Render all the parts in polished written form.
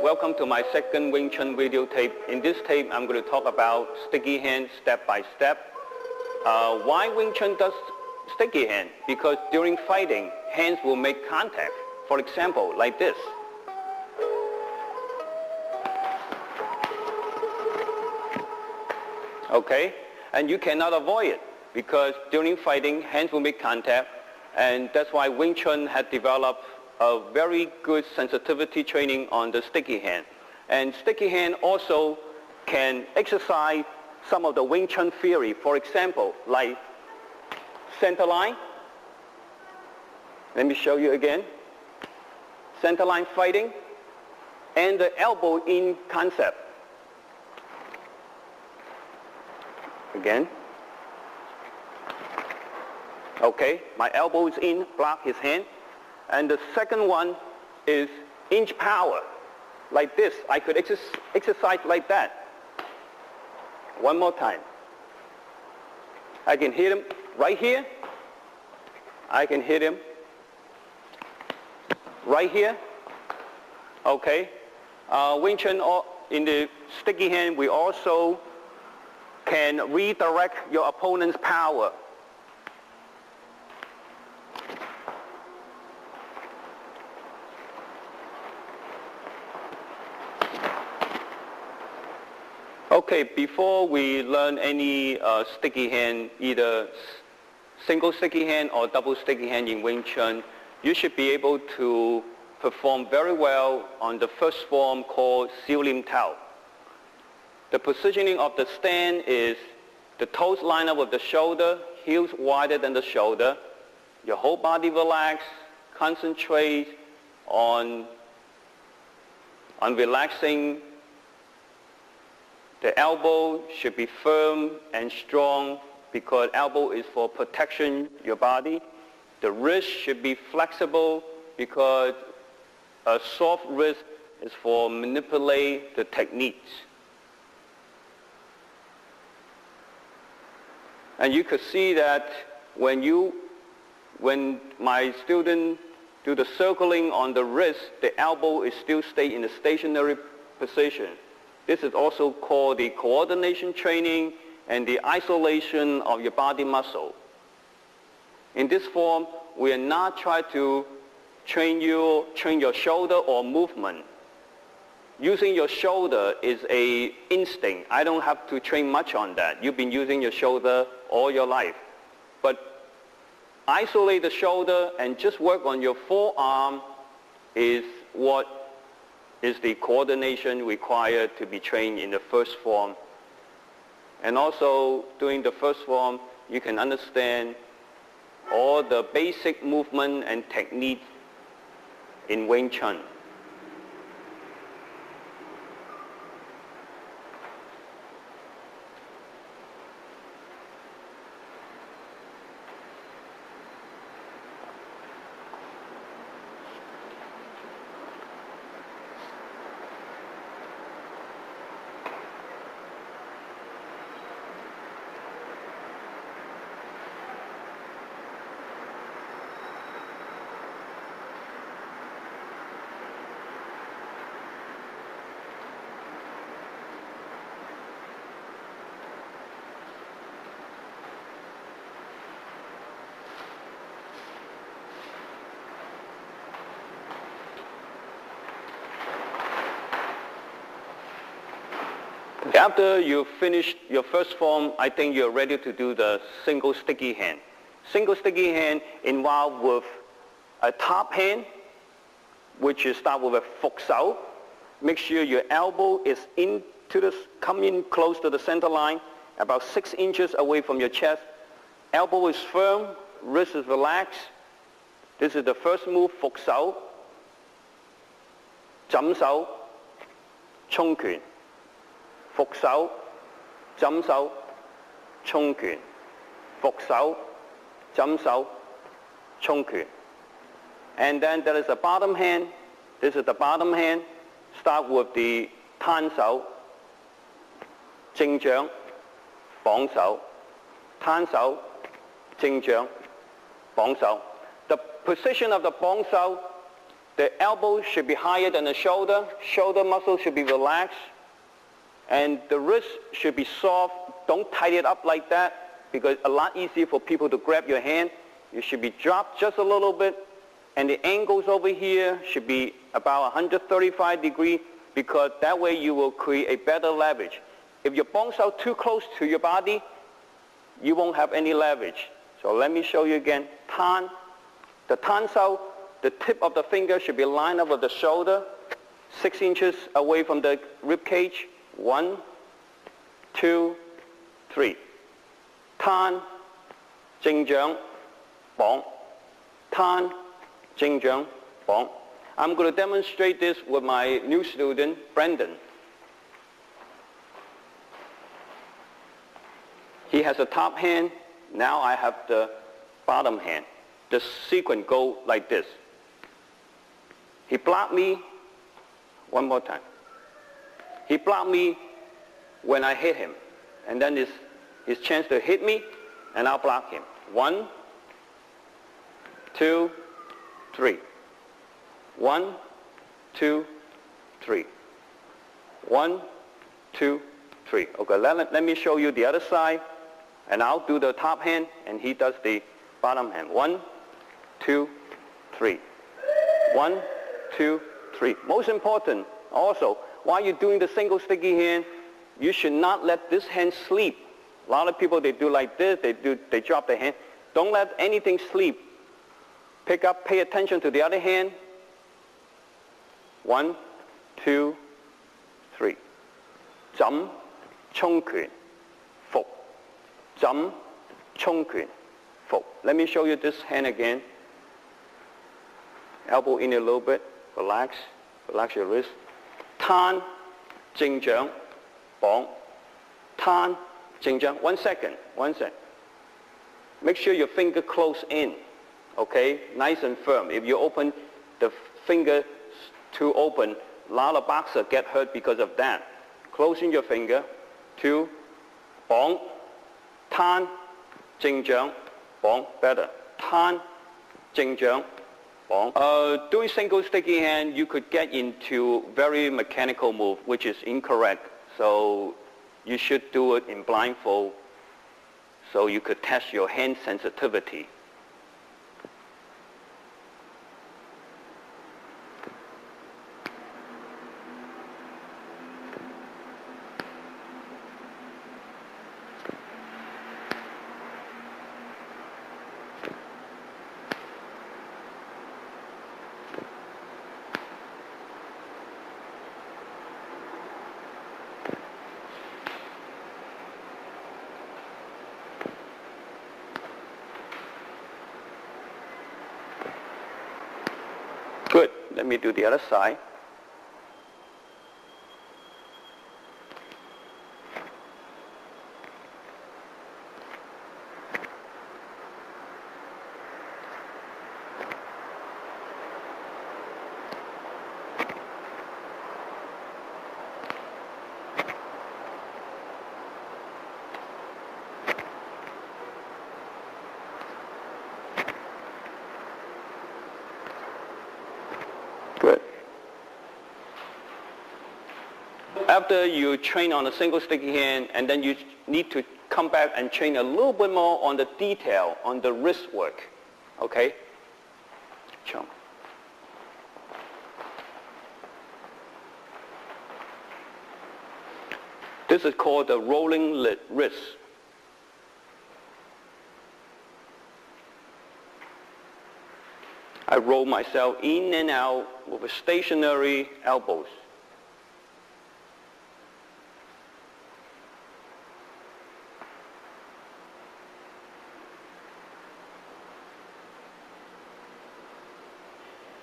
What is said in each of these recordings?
welcome to my second Wing Chun video tape. In this tape, I'm going to talk about sticky hand step by step. Why Wing Chun does sticky hand? Because during fighting, hands will make contact. For example, like this. Okay? And you cannot avoid it because during fighting, hands will make contact. And that's why Wing Chun had developed a very good sensitivity training on the sticky hand. And sticky hand also can exercise some of the Wing Chun theory. For example, like center line. Let me show you again. Center line fighting and the elbow in concept. Again. Okay, my elbow is in, block his hand. And the second one is inch power. Like this, I could exercise like that. One more time. I can hit him right here. I can hit him right here. Okay. Wing Chun, in the sticky hand, we also can redirect your opponent's power. Okay, before we learn any sticky hand, either single sticky hand or double sticky hand in Wing Chun, you should be able to perform very well on the first form called Siu Lim Tao. The positioning of the stand is the toes line up with the shoulder, heels wider than the shoulder. Your whole body relax, concentrate on relaxing. The elbow should be firm and strong because elbow is for protection your body. The wrist should be flexible because a soft wrist is for manipulate the techniques. And you could see that when my student do the circling on the wrist, the elbow is still stay in a stationary position. This is also called the coordination training and the isolation of your body muscle. In this form, we are not trying to train your shoulder or movement. Using your shoulder is an instinct. I don't have to train much on that. You've been using your shoulder all your life. But isolate the shoulder and just work on your forearm is what is the coordination required to be trained in the first form. And also, during the first form, you can understand all the basic movement and technique in Wing Chun. After you finish your first form, I think you're ready to do the single sticky hand. Single sticky hand involved with a top hand, which you start with a Phục Sao. Make sure your elbow is come in close to the center line, about 6 inches away from your chest. Elbow is firm, wrist is relaxed. This is the first move, Phục Sao, Zắm Sao, Chung Quyền. Phục Sao, Zắm Sao, Chung Quyền. Phục Sao, Zắm Sao, Chung Quyền. And then there is a bottom hand. This is the bottom hand. Start with the Tan Sao, Jing Jiang, Bong Sao, Tan Sao, Jing Jiang, Bong Sao. The position of the Bong Sao The elbow should be higher than the shoulder. Shoulder muscle should be relaxed. And the wrist should be soft. Don't tighten it up like that because it's a lot easier for people to grab your hand. You should be dropped just a little bit. And the angles over here should be about 135 degrees because that way you will create a better leverage. If your bones are too close to your body, you won't have any leverage. So let me show you again. Tan. The tansao, the tip of the finger should be lined up with the shoulder, 6 inches away from the rib cage. 1, 2, 3. Tan, 正掌, bong. Tan, 正掌, bong. I'm going to demonstrate this with my new student, Brandon. He has a top hand. Now I have the bottom hand. The sequence go like this. He blocked me. One more time. He blocked me when I hit him. And then his chance to hit me, and I'll block him. 1, 2, 3. 1, 2, 3. 1, 2, 3. Okay, let me show you the other side. And I'll do the top hand, and he does the bottom hand. 1, 2, 3. 1, 2, 3. Most important, also, while you're doing the single sticky hand, you should not let this hand sleep. A lot of people, they do like this, they drop the hand. Don't let anything sleep. Pick up, pay attention to the other hand. 1, 2, 3. 枕衝拳伏 枕衝拳伏 Let me show you this hand again. Elbow in a little bit. Relax your wrist. 攤正掌綁 攤正掌 1 second. Make sure your finger close in. Okay? Nice and firm. If you open the finger too open, a lot of boxers get hurt because of that. Closing your finger. 2. 綁 攤正掌綁 better. 攤正掌綁 Doing single sticky hand, you could get into very mechanical move, which is incorrect. So you should do it in blindfold so you could test your hand sensitivity. Good. Let me do the other side. Good. After you train on a single sticky hand, and then you need to come back and train a little bit more on the detail, on the wrist work. Okay? Chum. This is called the rolling wrist. I roll myself in and out with a stationary elbows.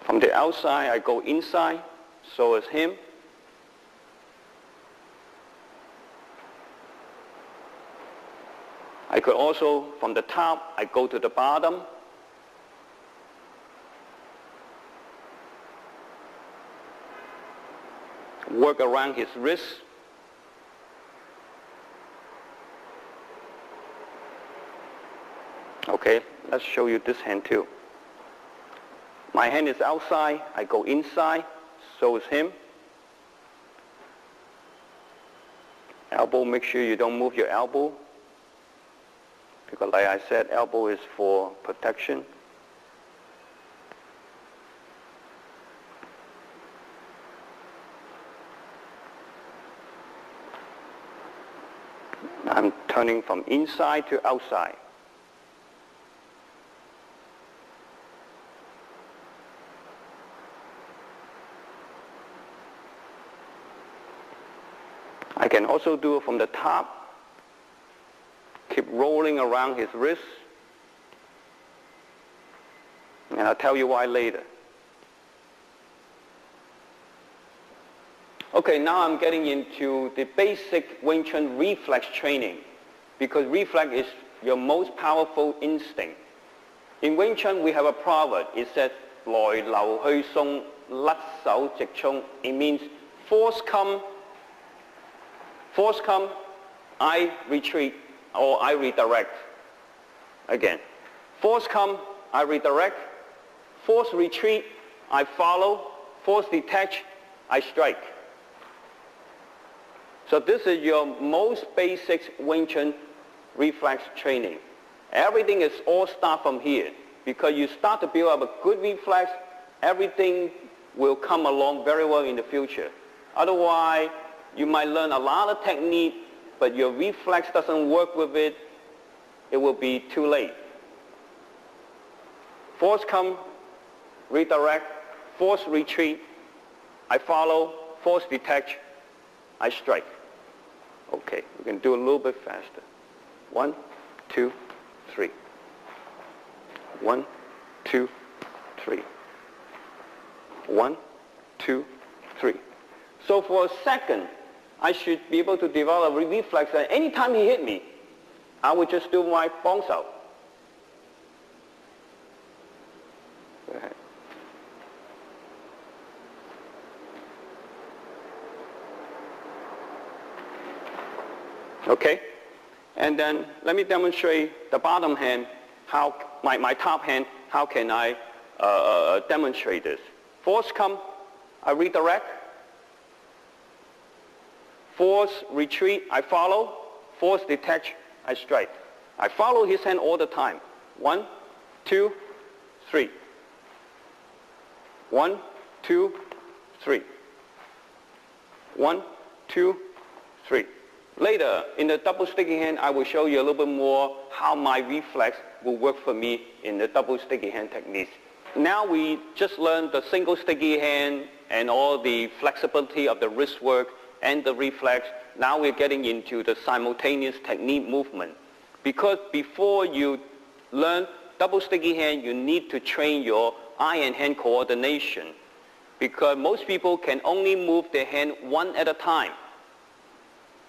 From the outside, I go inside, so as him. I could also, from the top, I go to the bottom. Work around his wrist. Okay, let's show you this hand too. My hand is outside, I go inside, so is him. Elbow, make sure you don't move your elbow, because like I said, elbow is for protection. I'm turning from inside to outside. I can also do it from the top. Keep rolling around his wrist. And I'll tell you why later. Okay, now I'm getting into the basic Wing Chun reflex training, because reflex is your most powerful instinct. In Wing Chun, we have a proverb. It says, 來流去送，甩手直衝. It means force come, I retreat, or I redirect. Again, force come, I redirect. Force retreat, I follow. Force detach, I strike. So this is your most basic Wing Chun reflex training. Everything is all start from here. Because you start to build up a good reflex, everything will come along very well in the future. Otherwise, you might learn a lot of technique, but your reflex doesn't work with it, it will be too late. Force come, redirect. Force retreat, I follow. Force detach, I strike. Okay, we can do a little bit faster. 1, 2, 3. 1, 2, 3. 1, 2, 3. So for a second, I should be able to develop a reflex that anytime he hit me, I would just do my bounce out. Go ahead. Okay? And then let me demonstrate the bottom hand, how my top hand, how can I demonstrate this. Force come, I redirect. Force retreat, I follow. Force detach, I strike. I follow his hand all the time. 1, 2, 3. 1, 2, 3. 1, 2, 3. Later, in the double sticky hand, I will show you a little bit more how my reflex will work for me in the double sticky hand techniques. Now we just learned the single sticky hand and all the flexibility of the wrist work and the reflex. Now we're getting into the simultaneous technique movement. Because before you learn double sticky hand, you need to train your eye and hand coordination. Because most people can only move their hand one at a time.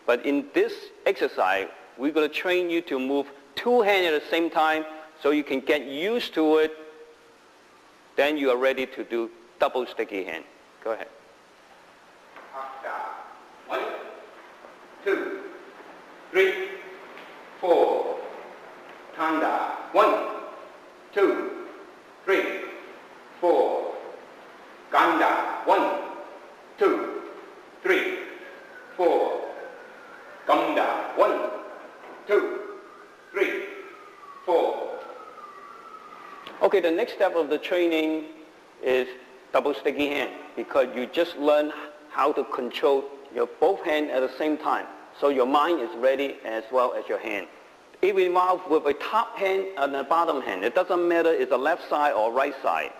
But in this exercise, we're going to train you to move two hands at the same time so you can get used to it. Then you are ready to do double sticky hand. Go ahead. 1, 2, 3, 4. Tanda. 1, 2, 3, 4. Ganda. 1, 2, 3, 4. Ganda. 1, 2, 3, 4. Okay, the next step of the training is double sticky hand, because you just learn how to control your both hands at the same time. So your mind is ready as well as your hand. It involves with a top hand and a bottom hand. It doesn't matter if it's the left side or right side.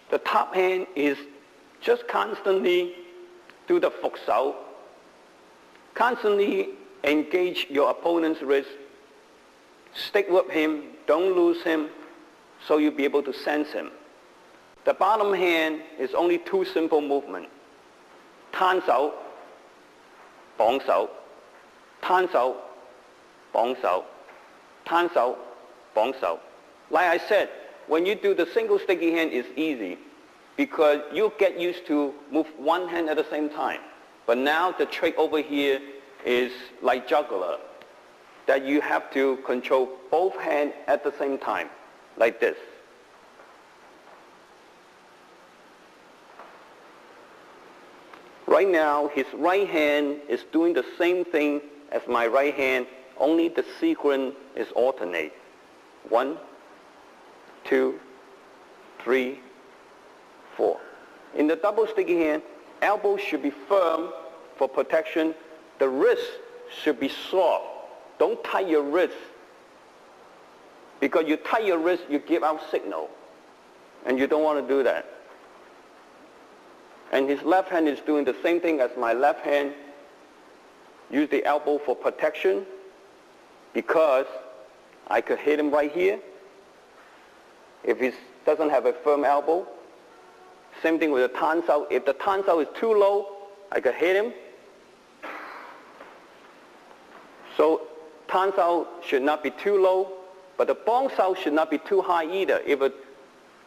The top hand is just constantly do the phục手. Constantly engage your opponent's wrist. Stick with him, don't lose him, so you'll be able to sense him. The bottom hand is only two simple movements. 攤手, 綁手, 攤手, 綁手, 攤手, 綁手. Like I said, when you do the single sticky hand, it's easy because you get used to move one hand at the same time. But now the trick over here is like juggler, that you have to control both hands at the same time, like this. Right now, his right hand is doing the same thing as my right hand, only the sequence is alternate. 1, 2, 3, 4. In the double sticky hand, elbow should be firm for protection. The wrist should be soft. Don't tie your wrist. Because you tie your wrist, you give out signal. And you don't want to do that. And his left hand is doing the same thing as my left hand. Use the elbow for protection because I could hit him right here. If he doesn't have a firm elbow. Same thing with the tansao. If the tansao is too low, I could hit him. So tansao should not be too low, but the bongsao should not be too high either. If a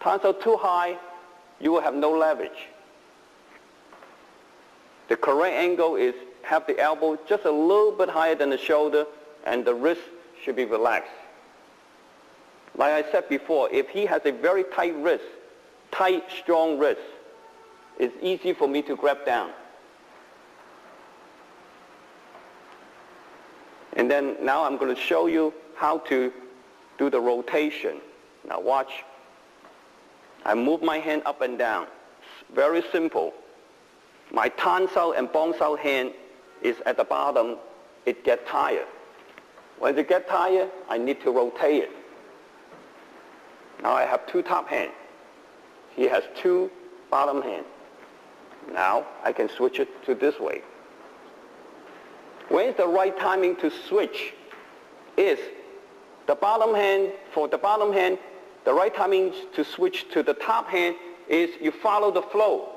tansao too high, you will have no leverage. The correct angle is have the elbow just a little bit higher than the shoulder, and the wrist should be relaxed. Like I said before, if he has a very tight wrist, tight, strong wrist, it's easy for me to grab down. And then now I'm going to show you how to do the rotation. Now watch. I move my hand up and down. It's very simple. My tansao and bongsao hand is at the bottom. It gets tired. When it gets tired, I need to rotate it. Now I have two top hands. He has two bottom hands. Now I can switch it to this way. When is the right timing to switch? Is the bottom hand, for the bottom hand, the right timing to switch to the top hand is you follow the flow.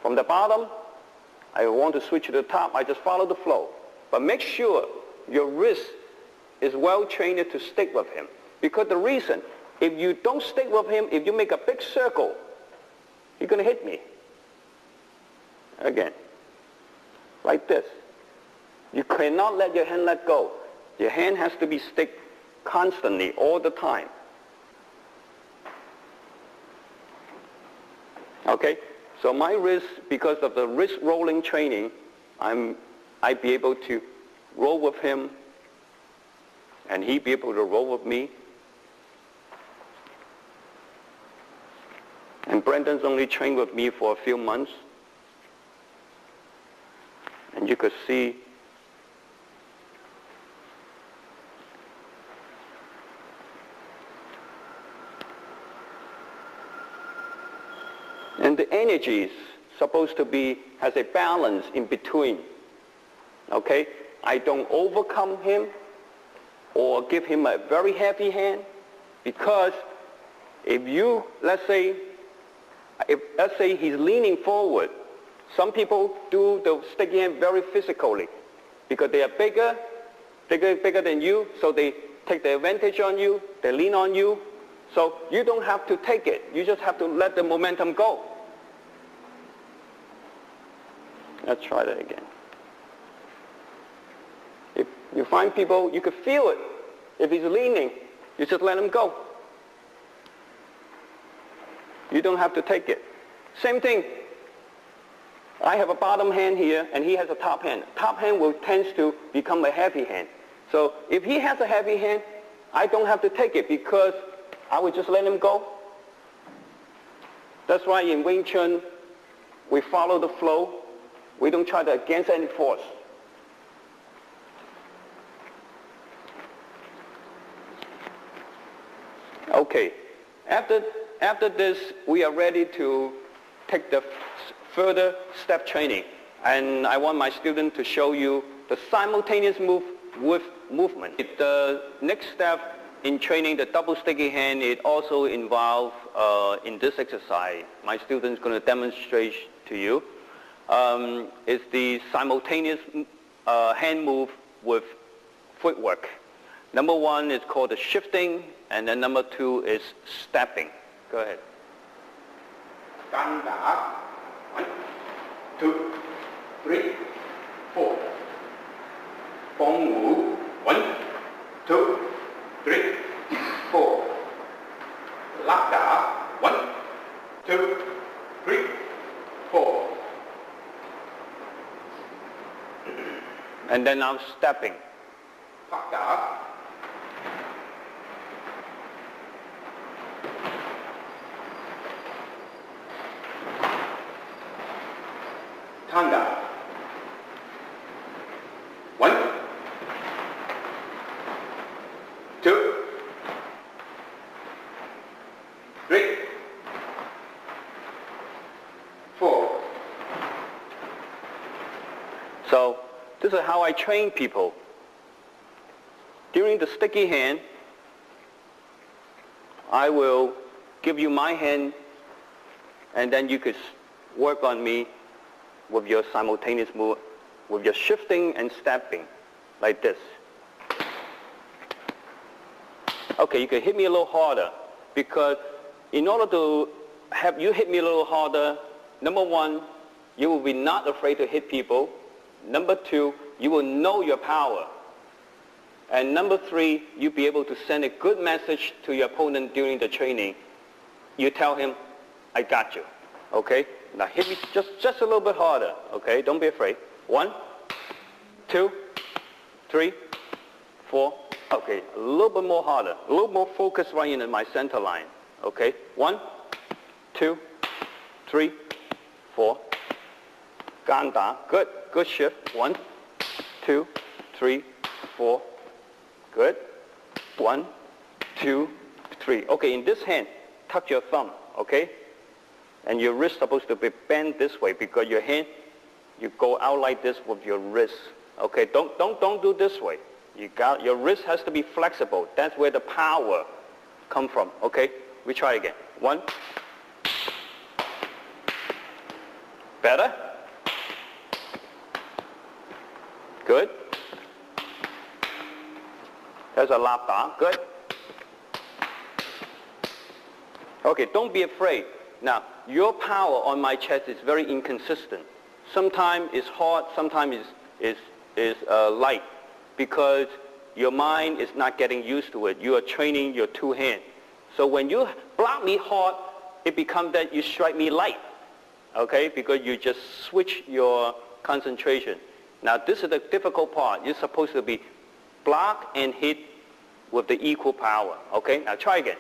From the bottom, I want to switch to the top, I just follow the flow. But make sure your wrist is well trained to stick with him. Because the reason, if you don't stick with him, if you make a big circle, you're going to hit me. Again, like this. You cannot let your hand let go. Your hand has to be stick constantly, all the time. Okay? So my wrist, because of the wrist rolling training, I'd be able to roll with him, and he'd be able to roll with me. And Brendan's only trained with me for a few months. And you could see and the energy is supposed to be, has a balance in between. Okay? I don't overcome him or give him a very heavy hand, because if you, let's say he's leaning forward, some people do the sticky hand very physically because they are bigger than you, so they take the advantage on you, they lean on you. So you don't have to take it. You just have to let the momentum go. Let's try that again. If you find people, you could feel it. If he's leaning, you just let him go. You don't have to take it. Same thing. I have a bottom hand here, and he has a top hand. Top hand will tend to become a heavy hand. So if he has a heavy hand, I don't have to take it because I would just let him go. That's why in Wing Chun, we follow the flow. We don't try to against any force. Okay. After this, we are ready to take the further step training. And I want my student to show you the simultaneous move with movement. The next step in training the double sticky hand, it also involves, in this exercise, my student is going to demonstrate to you, is the simultaneous hand move with footwork. Number one is called the shifting, and then number two is stepping. Go ahead. Căng đá. 1, 2, 3, 4. Bóng ngủ. 1, 2, 3, 4. Lắc đá. 1, 2, 3, 4. And then I'm stepping. Phát trở. Thang đảo. 1, 2, 3, 4. So this is how I train people. During the sticky hand, I will give you my hand, and then you could work on me with your simultaneous move, with your shifting and stepping, like this. Okay, you can hit me a little harder, because in order to have you hit me a little harder, number one, you will be not afraid to hit people. Number two, you will know your power. And number three, you'll be able to send a good message to your opponent during the training. You tell him, I got you. Okay? Now hit me just a little bit harder. Okay? Don't be afraid. 1, 2, 3, 4. Okay, a little bit more harder. A little more focus right in my center line. Okay? 1, 2, 3, 4. Ganda. Good. Good shift. 1, 2, 3, 4. Good. 1, 2, 3. Okay, in this hand, tuck your thumb, okay? And your wrist supposed to be bent this way, because your hand, you go out like this with your wrist. Okay, don't do this way. Your wrist has to be flexible. That's where the power come from. Okay, we try again. 1. Better? Good. There's a lap down. Good. Okay, don't be afraid. Now, your power on my chest is very inconsistent. Sometimes it's hard, sometimes it's light, because your mind is not getting used to it. You are training your two hands. So when you block me hard, it becomes that you strike me light. Okay, because you just switch your concentration. Now, this is the difficult part. You're supposed to be block and hit with the equal power. Okay, now try again.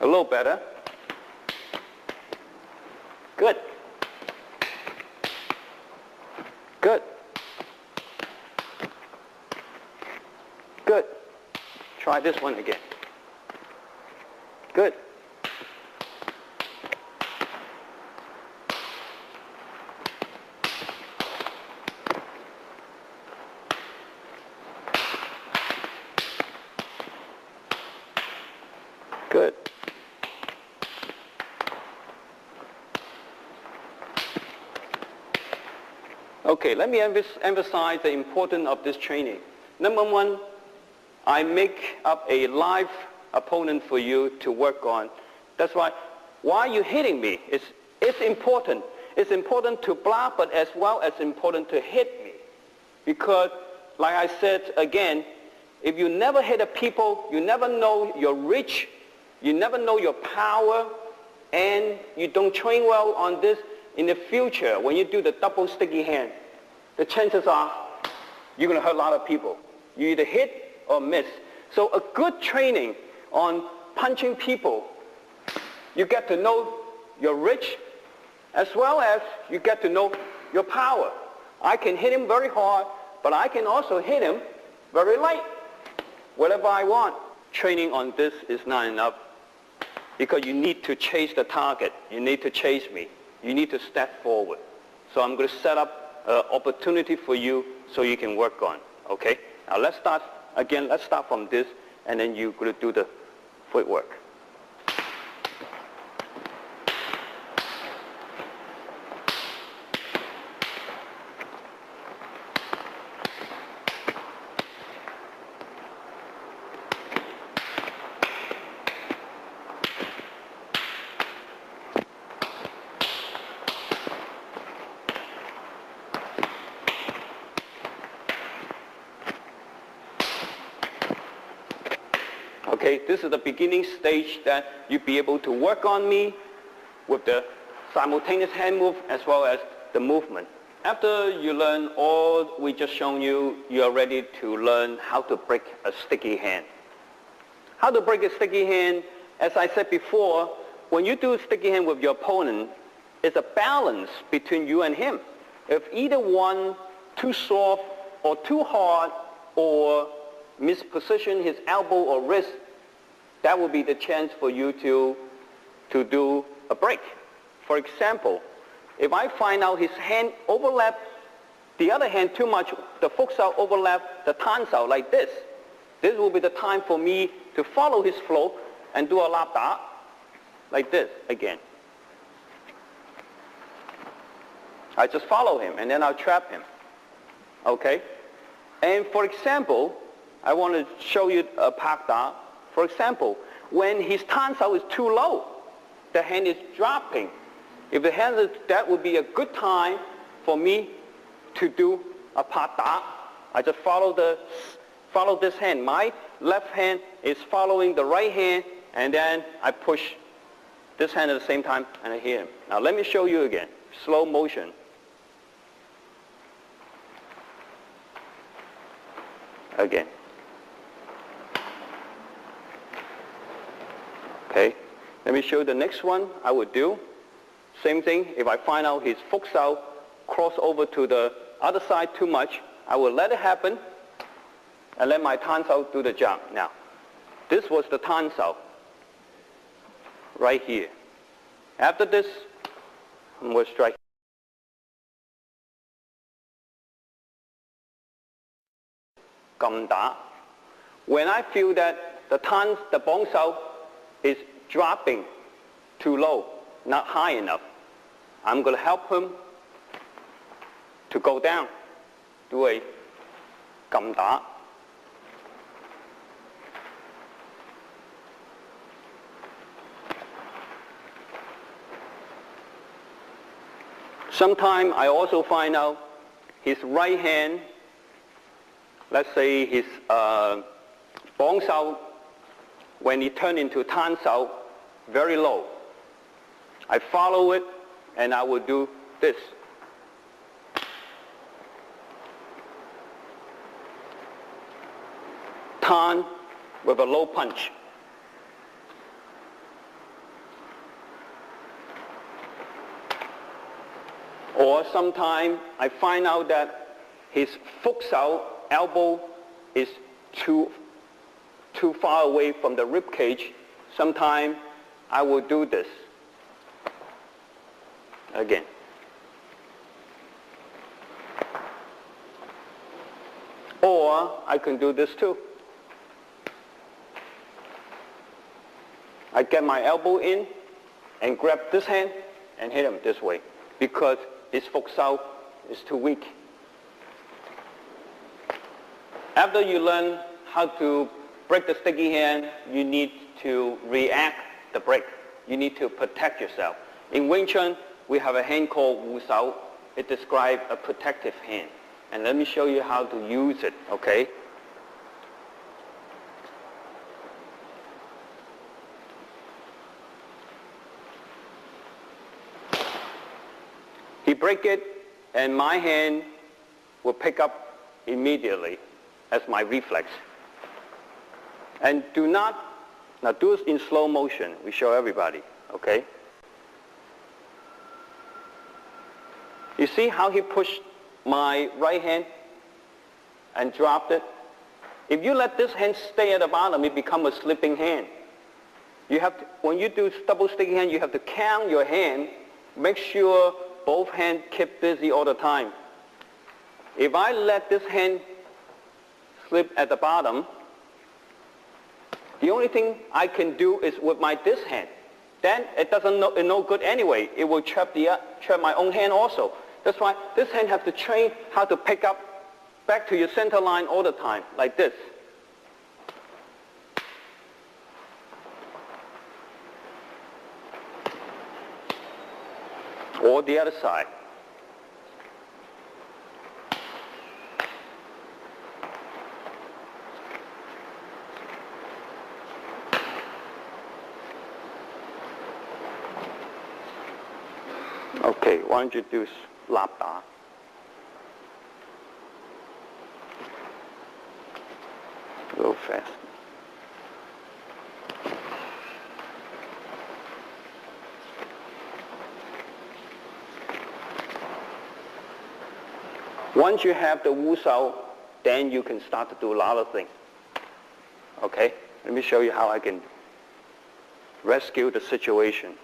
A little better. Good. Good. Good. Try this one again. Good. Good. Okay, let me emphasize the importance of this training. Number one, I make up a live opponent for you to work on. That's why you're hitting me, it's important. It's important to block, but as well as important to hit me. Because, like I said again, if you never hit a people, you never know your reach, you never know your power, and you don't train well on this, in the future, when you do the double sticky hand, the chances are you're going to hurt a lot of people. You either hit or miss. So a good training on punching people, you get to know your reach, as well as you get to know your power. I can hit him very hard, but I can also hit him very light, whatever I want. Training on this is not enough, because you need to chase the target. You need to chase me. You need to step forward. So I'm going to set up an opportunity for you so you can work on. Okay? Now let's start again. Let's start from this, and then you're going to do the footwork. Okay, this is the beginning stage that you be able to work on me with the simultaneous hand move as well as the movement. After you learn all we just shown you, you are ready to learn how to break a sticky hand. How to break a sticky hand, as I said before, when you do a sticky hand with your opponent, it's a balance between you and him. If either one too soft or too hard or misposition his elbow or wrist, that will be the chance for you to do a break. For example, if I find out his hand overlap the other hand too much, the Fuchsau overlap the Tansau like this. This will be the time for me to follow his flow and do a lap da like this again. I just follow him and then I'll trap him. Okay? And for example, I want to show you a pak da. For example, when his Tansau is too low, the hand is dropping. If the hand is, that would be a good time for me to do a pak da. I just follow this hand. My left hand is following the right hand, and then I push this hand at the same time, and I hit him. Now let me show you again. Slow motion. Again. Okay. Let me show you the next one I would do. Same thing. If I find out his Fuchsau cross over to the other side too much, I will let it happen and let my Tansau do the jump. Now, this was the Tansau right here. After this, I'm going to strike. Gam da. When I feel that the bong sao is dropping too low, not high enough, I'm going to help him to go down. Do a gam da. Sometimes I also find out his right hand, let's say his bong sao, when he turn into tan sao, very low. I follow it and I will do this. Tan with a low punch. Or sometimes I find out that his Fuchsau elbow is too far away from the rib cage. Sometimes I will do this again. Or I can do this too. I get my elbow in and grab this hand and hit him this way because his Fuchsau is too weak. After you learn how to break the sticky hand, you need to react the break. You need to protect yourself. In Wing Chun, we have a hand called Wu Sao. It describes a protective hand. And let me show you how to use it, okay? He break it, and my hand will pick up immediately as my reflex. And do not, now do it in slow motion. We show everybody, okay? You see how he pushed my right hand and dropped it? If you let this hand stay at the bottom, it becomes a slipping hand. You have to, when you do double sticky hand, you have to count your hand, make sure both hands keep busy all the time. If I let this hand slip at the bottom, the only thing I can do is with this hand. Then it doesn't no good anyway. It will trap my own hand also. That's why this hand has to train how to pick up back to your center line all the time, like this. Or the other side. Okay, why don't you do 立打 a little fast. Once you have the Wu Sao, then you can start to do a lot of things. Okay, let me show you how I can rescue the situation.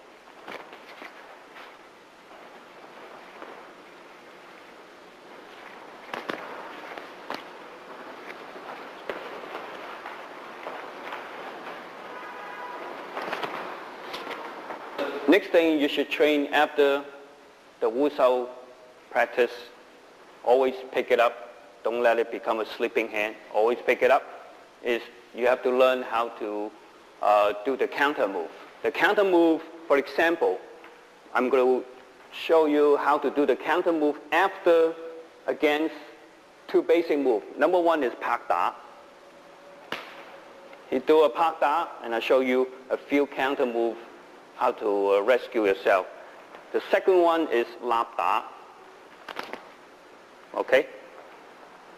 Next thing you should train after the Wu Sao practice, always pick it up. Don't let it become a sleeping hand. Always pick it up. Is you have to learn how to do the counter move. The counter move, for example, I'm going to show you how to do the counter move after against two basic moves. Number one is Pak Da. You do a Pak Da, and I show you a few counter moves how to rescue yourself. The second one is Lap Da. Okay?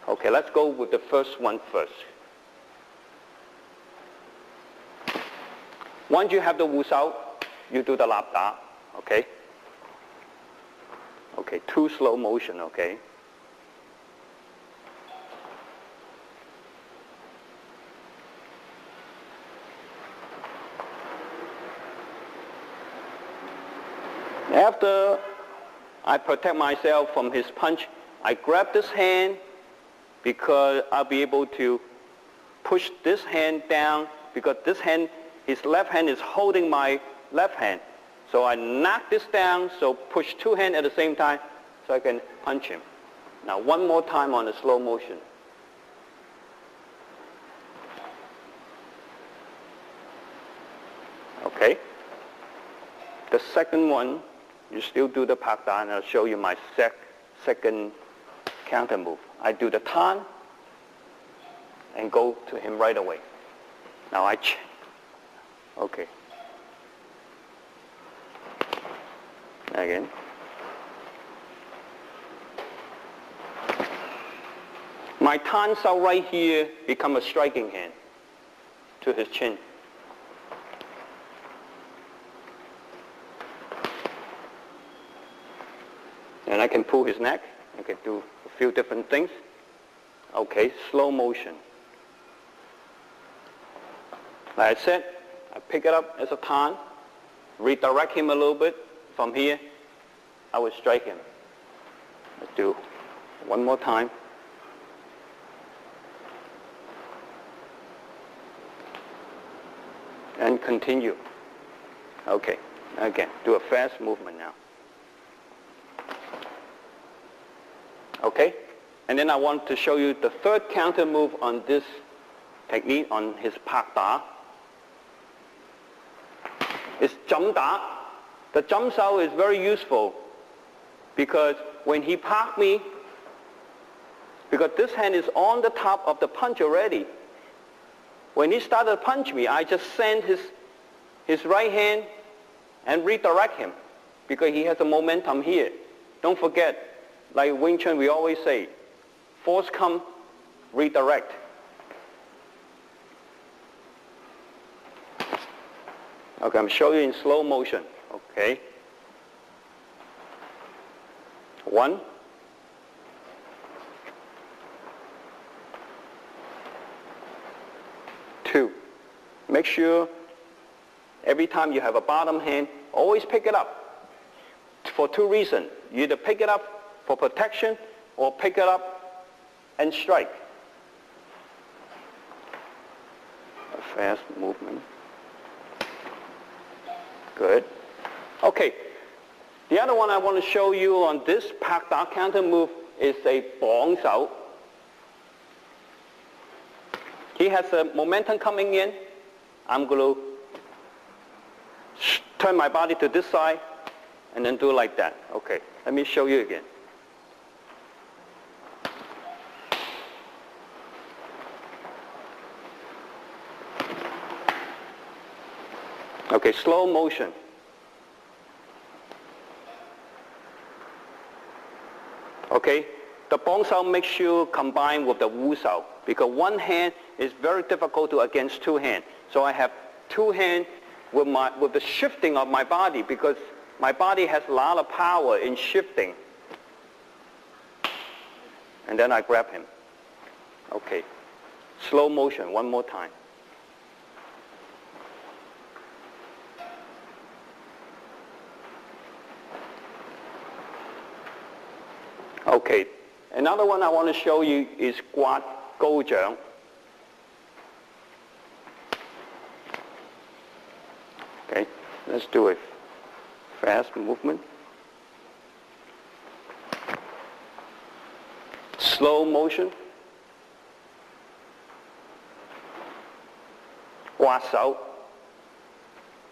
Okay, let's go with the first one first. Once you have the Wu Sao, you do the Lap Da. Okay? Okay, too slow motion, okay? After I protect myself from his punch, I grab this hand because I'll be able to push this hand down because this hand, his left hand is holding my left hand. So I knock this down, so push two hands at the same time so I can punch him. Now one more time on the slow motion. Okay. The second one, you still do the Pak Da, and I'll show you my second counter move. I do the Tan and go to him right away. Now I okay. Again. My Tan Sao right here become a striking hand to his chin. And I can pull his neck. I can do a few different things. Okay, slow motion. Like I said, I pick it up as a Tan, redirect him a little bit. From here, I will strike him. Let's do one more time. And continue. Okay, again, do a fast movement now. Okay, and then I want to show you the third counter move on this technique, on his Pak Da. It's Jump Da. The Jump Sao is very useful because when he Pak me, because this hand is on the top of the punch already, when he started to punch me, I just send his right hand and redirect him because he has a momentum here. Don't forget, like Wing Chun, we always say, force come, redirect. Okay, I'm showing you in slow motion. Okay. 1, 2. Make sure every time you have a bottom hand, always pick it up for two reasons. You either pick it up for protection or pick it up and strike. A fast movement. Good. Okay. The other one I want to show you on this Pak Da counter move is a Bong Sao. He has a momentum coming in. I'm going to turn my body to this side and then do it like that. Okay. Let me show you again. Okay, slow motion. Okay? The bong sao makes you combine with the wu sao because one hand is very difficult to against two hands. So I have two hands with the shifting of my body because my body has a lot of power in shifting. And then I grab him. Okay. Slow motion, one more time. Okay. Another one I want to show you is Guat Gou Jiang. Okay, let's do a fast movement. Slow motion. Guat sao.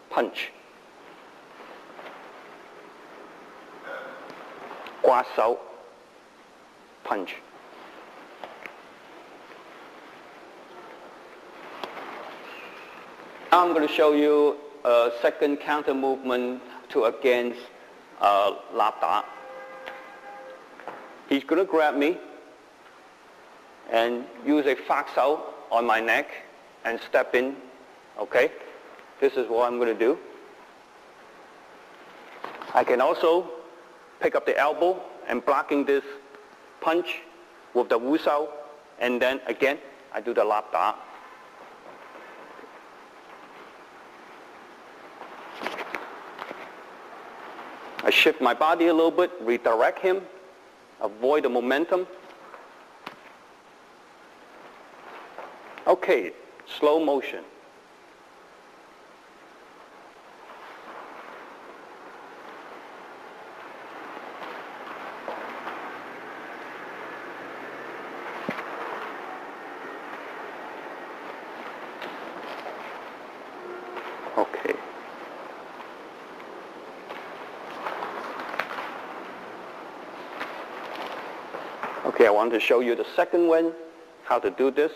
Punch. Guat sao. Punch. Now I'm going to show you a second counter movement to against lap da. He's going to grab me and use a fak sao on my neck and step in. Okay? This is what I'm going to do. I can also pick up the elbow and blocking this punch with the wu sao, and then again I do the lap da. I shift my body a little bit, redirect him, avoid the momentum. Okay, slow motion. Okay. Okay, I want to show you the second one, how to do this.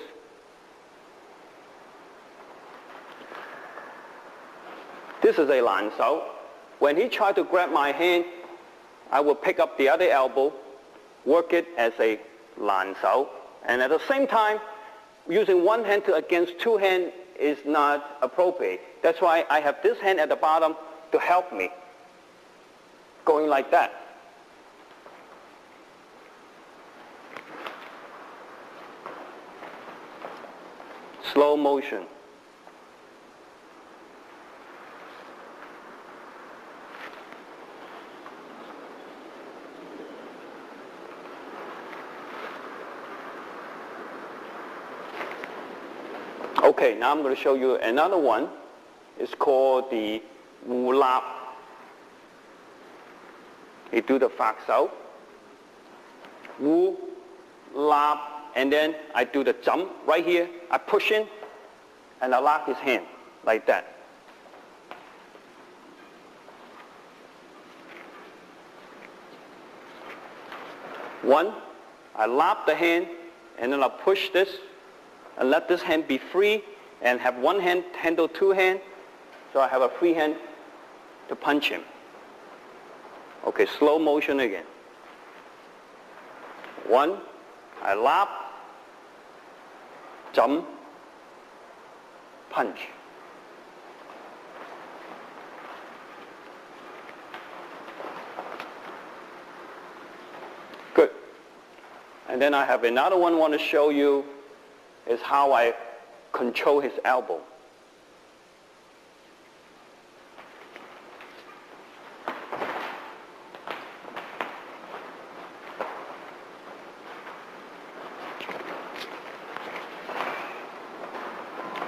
This is a lan sao. When he tried to grab my hand, I will pick up the other elbow, work it as a lan sao, and at the same time, using one hand to against two hands is not appropriate. That's why I have this hand at the bottom to help me, going like that. Slow motion. Okay, now I'm going to show you another one. It's called the wu lap. You do the fak sao, wu lap, and then I do the jump right here. I push in, and I lock his hand like that. One, I lap the hand, and then I push this, and let this hand be free, and have one hand handle two hands, so I have a free hand to punch him. Okay, slow motion again. One, I lap, jump, punch. Good. And then I have another one I want to show you is how I control his elbow.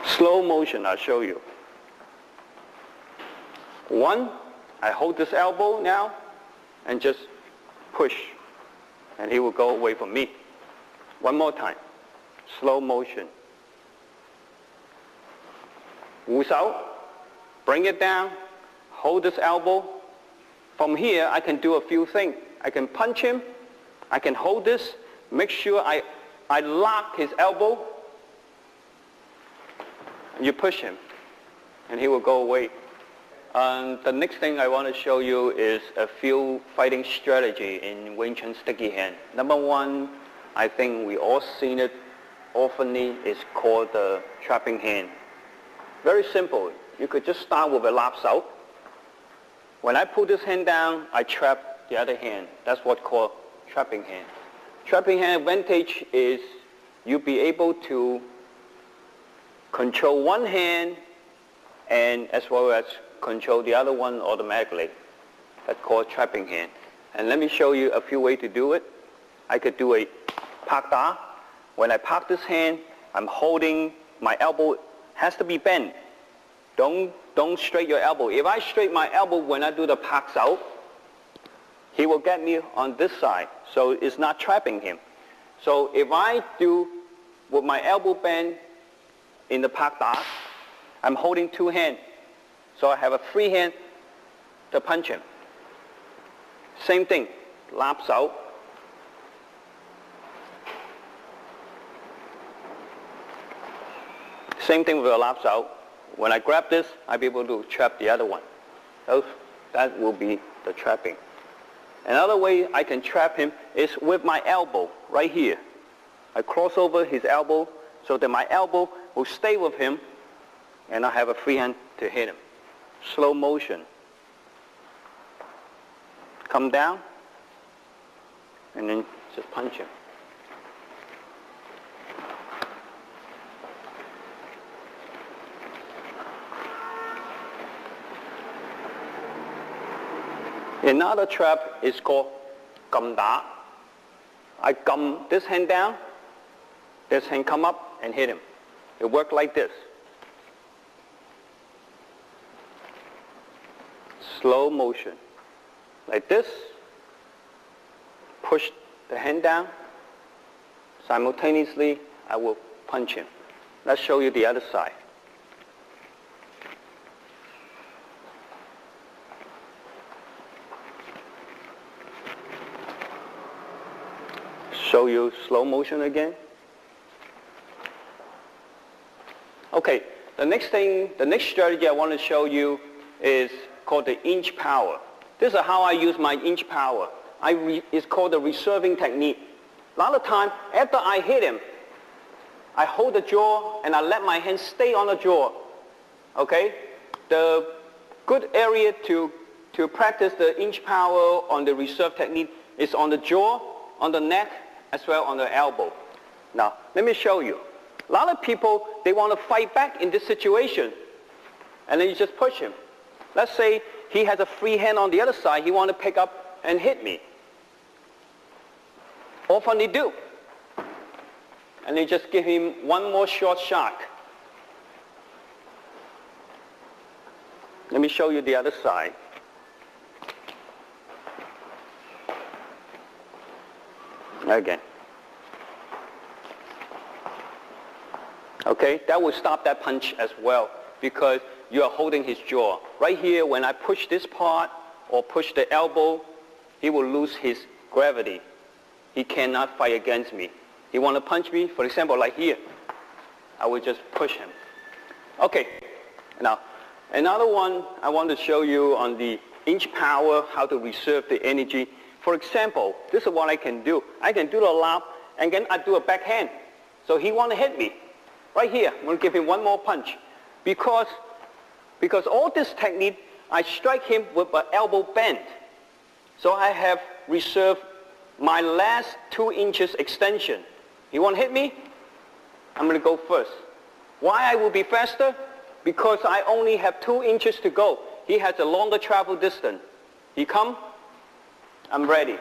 Slow motion, I'll show you. One, I hold this elbow now and just push, and he will go away from me. One more time. Slow motion. Wu sao, bring it down, hold this elbow. From here, I can do a few things. I can punch him, I can hold this, make sure I lock his elbow, and you push him, and he will go away. The next thing I want to show you is a few fighting strategy in Wing Chun sticky hand. Number one, I think we all seen it oftenly, is called the trapping hand. Very simple. You could just start with a laps out. When I pull this hand down, I trap the other hand. That's what's called trapping hand. Trapping hand advantage is you'll be able to control one hand and as well as control the other one automatically. That's called trapping hand. And let me show you a few ways to do it. I could do a pak da. When I pak this hand, I'm holding my elbow, has to be bent. Don't straight your elbow. If I straight my elbow when I do the paks out, he will get me on this side. So it's not trapping him. So if I do with my elbow bend in the pak da, I'm holding two hands. So I have a free hand to punch him. Same thing, laps out. Same thing with the laps out. When I grab this, I'll be able to trap the other one. That will be the trapping. Another way I can trap him is with my elbow right here. I cross over his elbow so that my elbow will stay with him and I have a free hand to hit him. Slow motion. Come down and then just punch him. Another trap is called gum da. I gum this hand down, this hand come up and hit him. It works like this. Slow motion. Like this. Push the hand down. Simultaneously, I will punch him. Let's show you the other side. Show you slow motion again. Okay, the next strategy I want to show you is called the inch power. This is how I use my inch power. It's called the reserving technique. A lot of time, after I hit him, I hold the jaw and I let my hand stay on the jaw. Okay? The good area to practice the inch power on the reserve technique is on the jaw, on the neck, as well on the elbow. Now, let me show you. A lot of people, they want to fight back in this situation. And then you just push him. Let's say he has a free hand on the other side. He wants to pick up and hit me. Often they do. And they just give him one more short shot. Let me show you the other side. Again. Okay, that will stop that punch as well because you are holding his jaw. Right here, when I push this part or push the elbow, he will lose his gravity. He cannot fight against me. He want to punch me, for example, like here. I will just push him. Okay, now another one I want to show you on the inch power, how to reserve the energy. For example, this is what I can do. I can do the lap and then I do a backhand. So he want to hit me. Right here, I'm going to give him one more punch. Because all this technique, I strike him with an elbow bend. So I have reserved my last 2 inches extension. He want to hit me? I'm going to go first. Why I will be faster? Because I only have 2 inches to go. He has a longer travel distance. He come, I'm ready.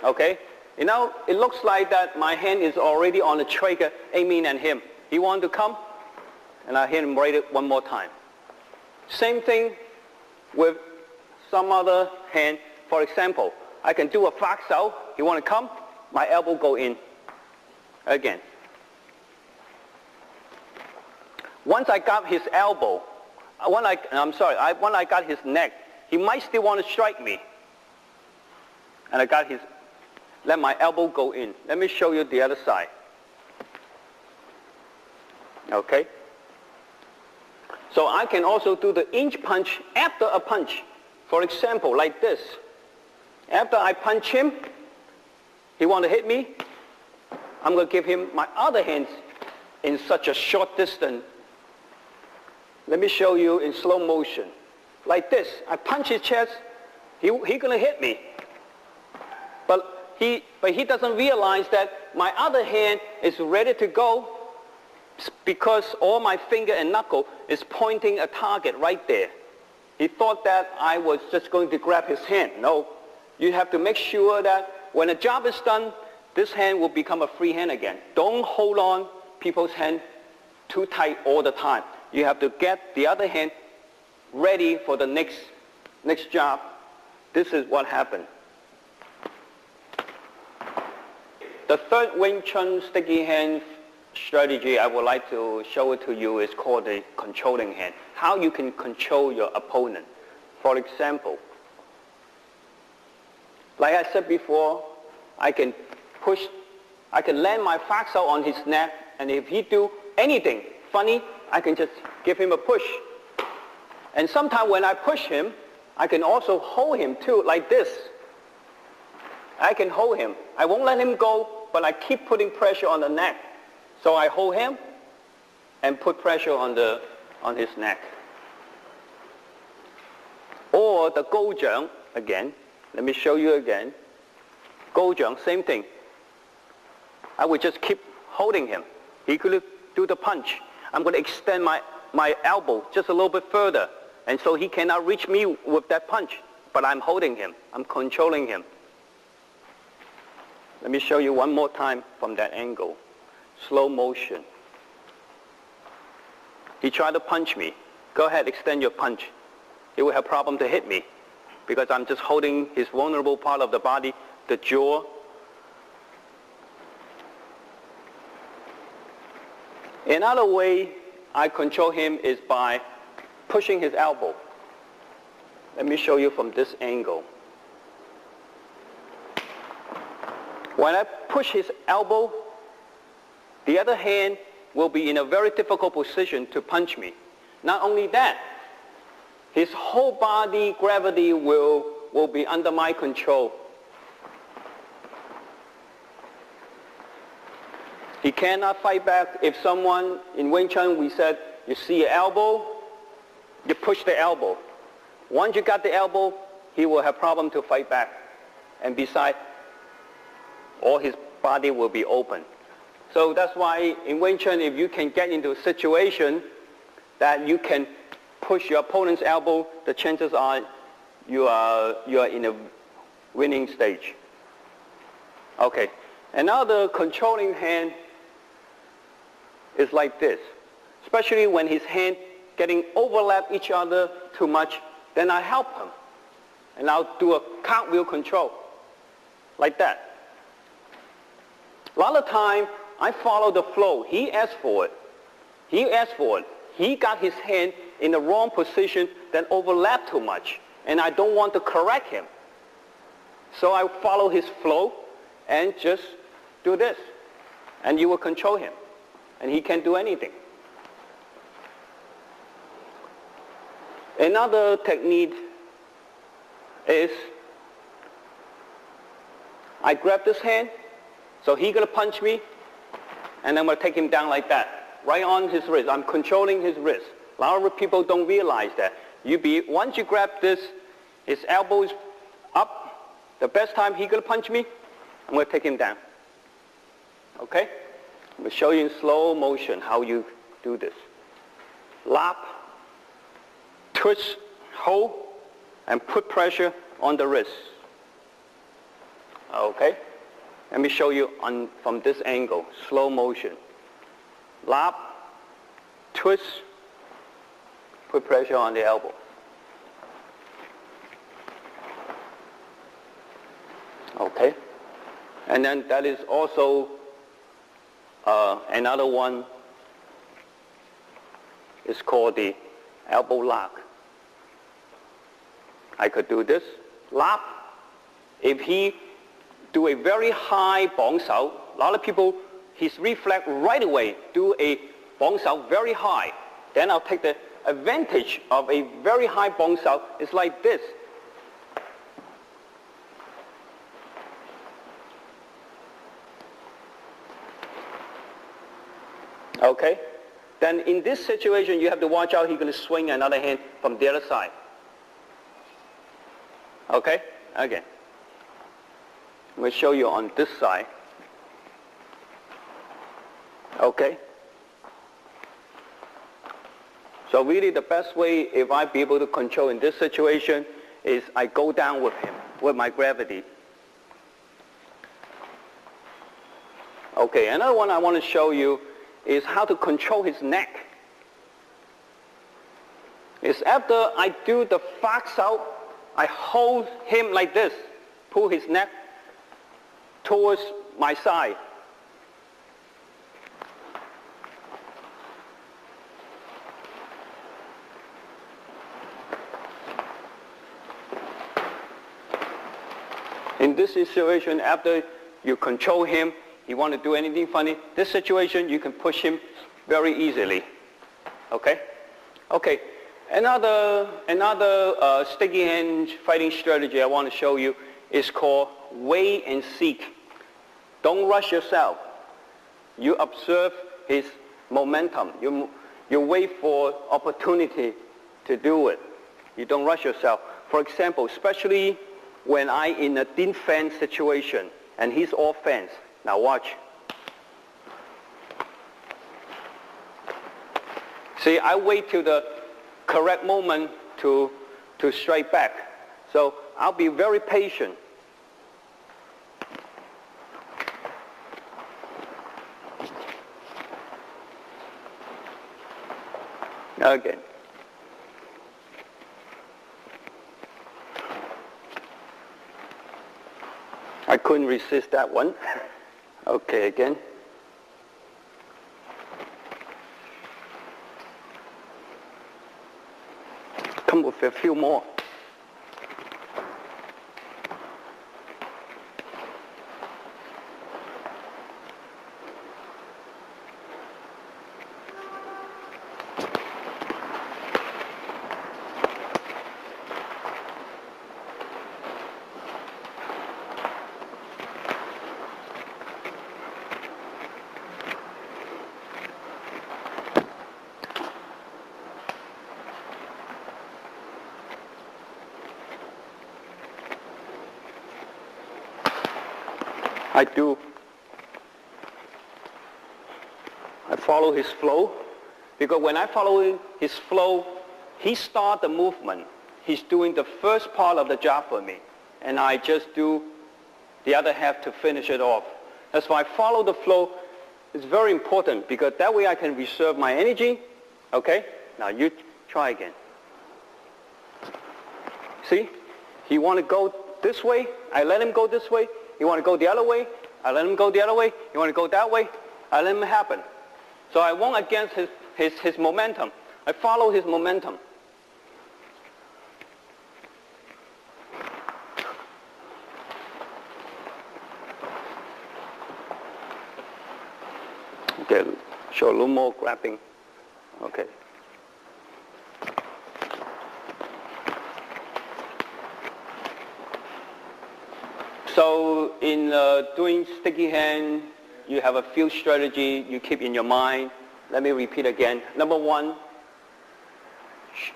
Okay? You know, it looks like that my hand is already on the trigger aiming at him. He want to come, and I hit him right one more time. Same thing with some other hand. For example, I can do a fox out. He want to come, my elbow go in. Again. Once I got his elbow, when I got his neck, he might still want to strike me. And I got his, let my elbow go in. Let me show you the other side. Okay? So I can also do the inch punch after a punch. For example, like this. After I punch him, he want to hit me, I'm going to give him my other hand in such a short distance. Let me show you in slow motion. Like this. I punch his chest, he going to hit me. But he doesn't realize that my other hand is ready to go because all my finger and knuckle is pointing a target right there. He thought that I was just going to grab his hand. No. You have to make sure that when a job is done, this hand will become a free hand again. Don't hold on people's hand too tight all the time. You have to get the other hand ready for the next job. This is what happened. The third Wing Chun sticky hand strategy I would like to show it to you is called the controlling hand. How you can control your opponent. For example, like I said before, I can land my faxel on his neck, and if he do anything funny, I can just give him a push. And sometimes when I push him, I can also hold him too, like this. I can hold him. I won't let him go, but I keep putting pressure on the neck. So I hold him and put pressure on his neck. Or the Goujiang, again. Let me show you again. Goujiang, same thing. I would just keep holding him. He could do the punch. I'm going to extend my elbow just a little bit further. And so he cannot reach me with that punch. But I'm holding him. I'm controlling him. Let me show you one more time from that angle. Slow motion. He tried to punch me. Go ahead, extend your punch. He will have problem to hit me because I'm just holding his vulnerable part of the body, the jaw. Another way I control him is by pushing his elbow. Let me show you from this angle. When I push his elbow, the other hand will be in a very difficult position to punch me. Not only that, his whole body gravity will be under my control. He cannot fight back. If someone in Wing Chun, we said, you see your elbow, you push the elbow. Once you got the elbow, he will have problem to fight back. And besides, all his body will be open. So that's why in Wing Chun, if you can get into a situation that you can push your opponent's elbow, the chances are you are in a winning stage. Okay. Another controlling hand is like this. Especially when his hand getting overlap each other too much, then I help him. And I'll do a cartwheel control. Like that. A lot of time, I follow the flow. He asked for it. He got his hand in the wrong position that overlapped too much. And I don't want to correct him. So I follow his flow and just do this. And you will control him. And he can't do anything. Another technique is I grab this hand. So he's going to punch me. And I'm going to take him down like that. Right on his wrist. I'm controlling his wrist. A lot of people don't realize that. Once you grab this, his elbow is up. The best time he's going to punch me, I'm going to take him down. Okay? I'm going to show you in slow motion how you do this. Lap, twist, hold, and put pressure on the wrist. Okay? Let me show you from this angle, slow motion. Lap, twist, put pressure on the elbow. Okay? And then that is also another one is called the elbow lock. I could do this, lap. If he do a very high bong sao, a lot of people, his reflex right away do a bong sao very high. Then I'll take the advantage of a very high bounce out is like this. Okay? Then in this situation, you have to watch out. He's going to swing another hand from the other side. Okay? Again. I'm going to show you on this side. Okay? So really the best way, if I be able to control in this situation, is I go down with him, with my gravity. Okay, another one I want to show you is how to control his neck. Is after I do the fox out, I hold him like this, pull his neck towards my side. In this situation, after you control him, he want to do anything funny, this situation you can push him very easily. Okay? Okay. Another sticky hand fighting strategy I want to show you is called wait and seek. Don't rush yourself. You observe his momentum. You wait for opportunity to do it. You don't rush yourself. For example, especially when I in a defense situation and he's offense. Now watch. See, I wait till the correct moment to strike back. So I'll be very patient. Again. I couldn't resist that one. Okay, again. Come with a few more. I follow his flow, because when I follow his flow, he starts the movement. He's doing the first part of the job for me, and I just do the other half to finish it off. That's why I follow the flow. It's very important, because that way I can reserve my energy. Okay? Now you try again. See? He want to go this way, I let him go this way. He want to go the other way, I let him go the other way. He want to go that way, I let him happen. So I won't against his momentum. I follow his momentum. Okay, show a little more grabbing. Okay. So in doing sticky hand, you have a few strategy you keep in your mind. Let me repeat again. Number one,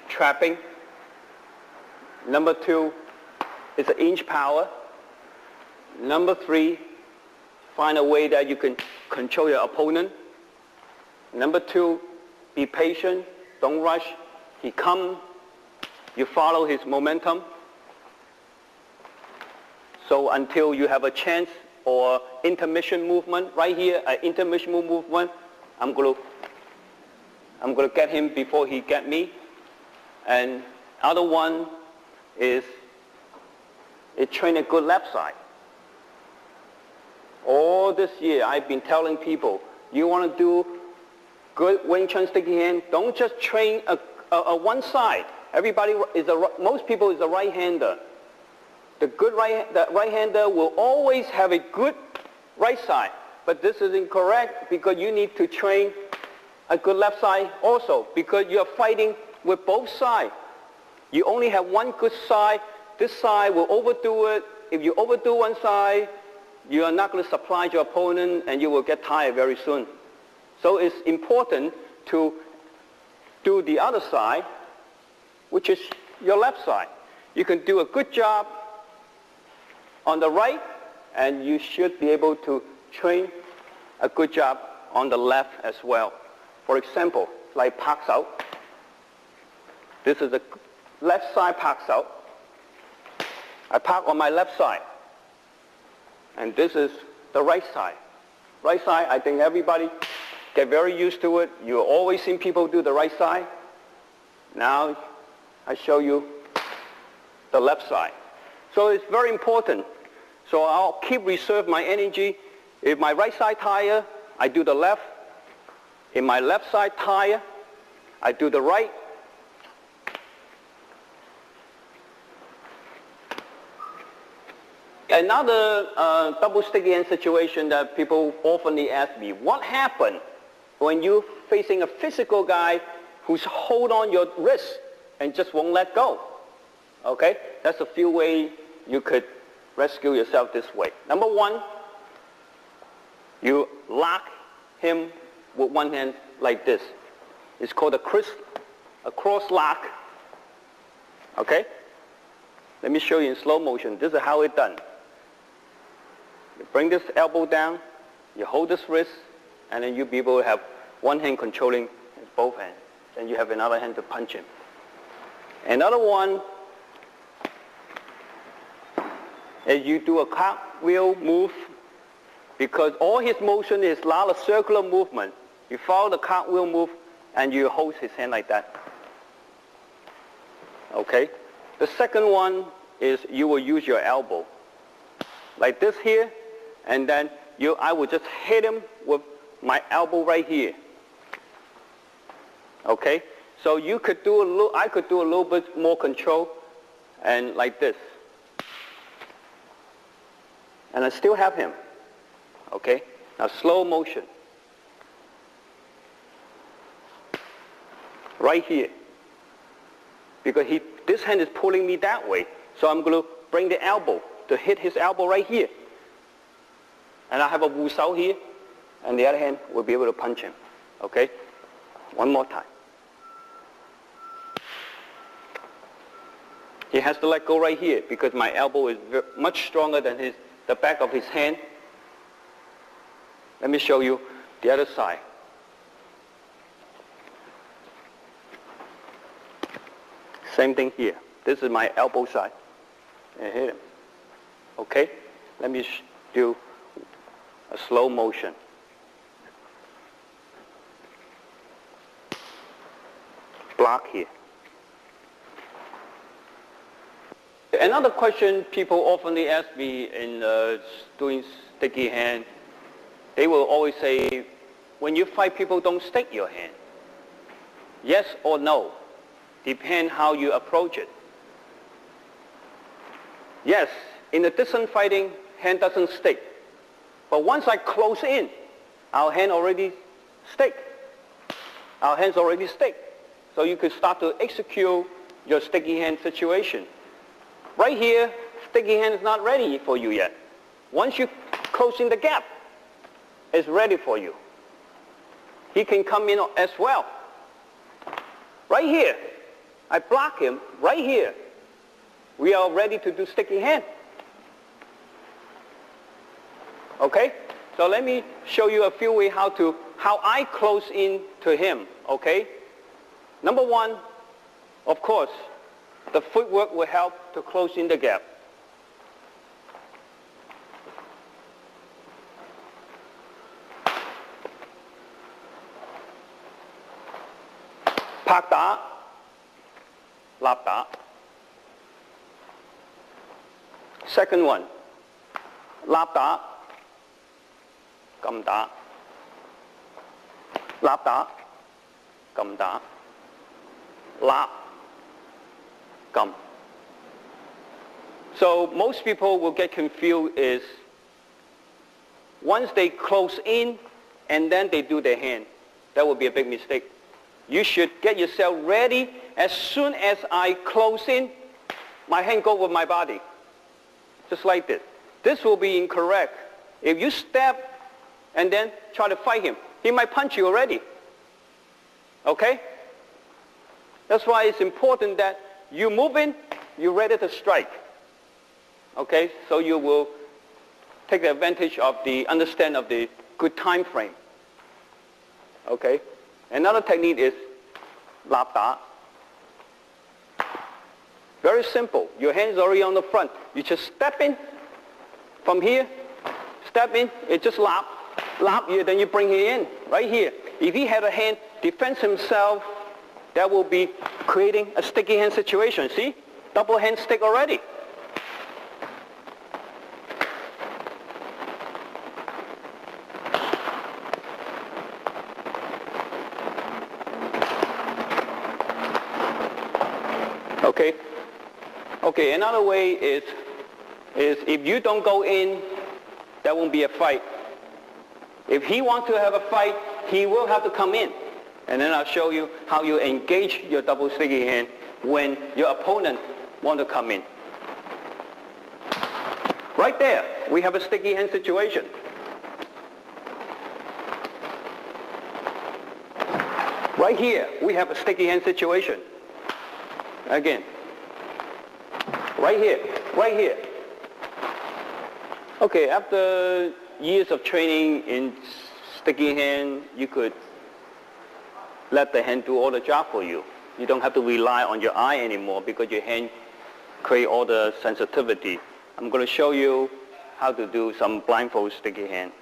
trapping. Number two is the inch power. Number three, find a way that you can control your opponent. Number two, be patient, don't rush. He comes, you follow his momentum. So until you have a chance or intermission movement, right here, an intermission movement, I'm going to get him before he get me. And other one is train a good left side. All this year, I've been telling people, you want to do good Wing Chun sticky hand, don't just train a one side. Most people is a right-hander. The right-hander will always have a good right side, but this is incorrect because you need to train a good left side also, because you're fighting with both sides. You only have one good side. This side will overdo it. If you overdo one side, you are not going to supply your opponent and you will get tired very soon. So it's important to do the other side, which is your left side. You can do a good job on the right, and you should be able to train a good job on the left as well. For example, like parks out. This is the left side parks out. I park on my left side. And this is the right side. Right side, I think everybody get very used to it. You've always seen people do the right side. Now I show you the left side. So it's very important. So I'll keep reserve my energy. If my right side tire, I do the left. If my left side tire, I do the right. Another double sticky hand situation that people often ask me, what happened when you're facing a physical guy who's hold on your wrist and just won't let go? Okay, that's a few ways you could rescue yourself this way. Number one, you lock him with one hand like this. It's called a cross lock. Okay? Let me show you in slow motion. This is how it's done. You bring this elbow down, you hold this wrist, and then you'll be able to have one hand controlling both hands. Then you have another hand to punch him. Another one is you do a cartwheel move, because all his motion is a lot of circular movement. You follow the cartwheel move and you hold his hand like that. Okay? The second one is you will use your elbow. Like this here, and then I will just hit him with my elbow right here. Okay? So you could do I could do a little bit more control, and like this. And I still have him. Okay? Now slow motion. Right here. Because this hand is pulling me that way. So I'm going to bring the elbow to hit his elbow right here. And I have a wu sao here, and the other hand will be able to punch him. Okay? One more time. He has to let go right here because my elbow is much stronger than the back of his hand. Let me show you the other side. Same thing here. This is my elbow side. And hit him. Okay? Let me do a slow motion. Block here. Another question people often ask me in doing sticky hand, they will always say, when you fight people, don't stick your hand. Yes or no? Depend how you approach it. Yes, in the distance fighting, hand doesn't stick. But once I close in, our hand already stick. Our hands already stick. So you could start to execute your sticky hand situation. Right here, sticky hand is not ready for you yet. Once you close in the gap, it's ready for you. He can come in as well. Right here, I block him right here. We are ready to do sticky hand. Okay? So let me show you a few ways how I close in to him. Okay? Number one, of course, the footwork will help to close in the gap. Pak da, lap da. Second one, lap da, gam da. Lap da, gam da. Lap, gum. So most people will get confused is once they close in and then they do their hand. That would be a big mistake. you should get yourself ready. As soon as I close in, my hand go with my body. Just like this. This will be incorrect. If you step and then try to fight him, he might punch you already. Okay? That's why it's important that you move in, you're ready to strike. Okay? So you will take the advantage of the understand of the good time frame. Okay? Another technique is 立打. Very simple. Your hand is already on the front. You just step in from here, step in, it just lap, you, then you bring it in, right here. If he had a hand, defends himself, that will be creating a sticky hand situation. See? Double hand stick already. Okay? Okay, another way is if you don't go in, there won't be a fight. If he wants to have a fight, he will have to come in. And then I'll show you how you engage your double sticky hand when your opponent wants to come in. Right there, we have a sticky hand situation. Right here, we have a sticky hand situation. Again. Right here, right here. Okay, after years of training in sticky hand, you could let the hand do all the job for you. You don't have to rely on your eye anymore because your hand create all the sensitivity. I'm going to show you how to do some blindfold sticky hand.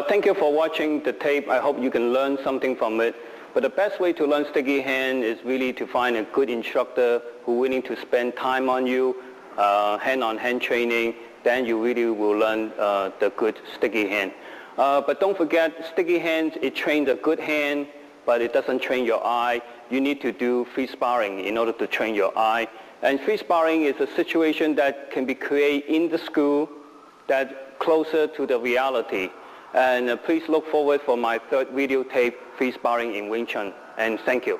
Thank you for watching the tape. I hope you can learn something from it. But the best way to learn sticky hand is really to find a good instructor who is willing to spend time on you, hand-on-hand training. Then you really will learn the good sticky hand. But don't forget, sticky hands, it trains a good hand, but it doesn't train your eye. You need to do free sparring in order to train your eye. And free sparring is a situation that can be created in the school that's closer to the reality. And please look forward for my third video tape, Free Sparring in Wing Chun. And thank you.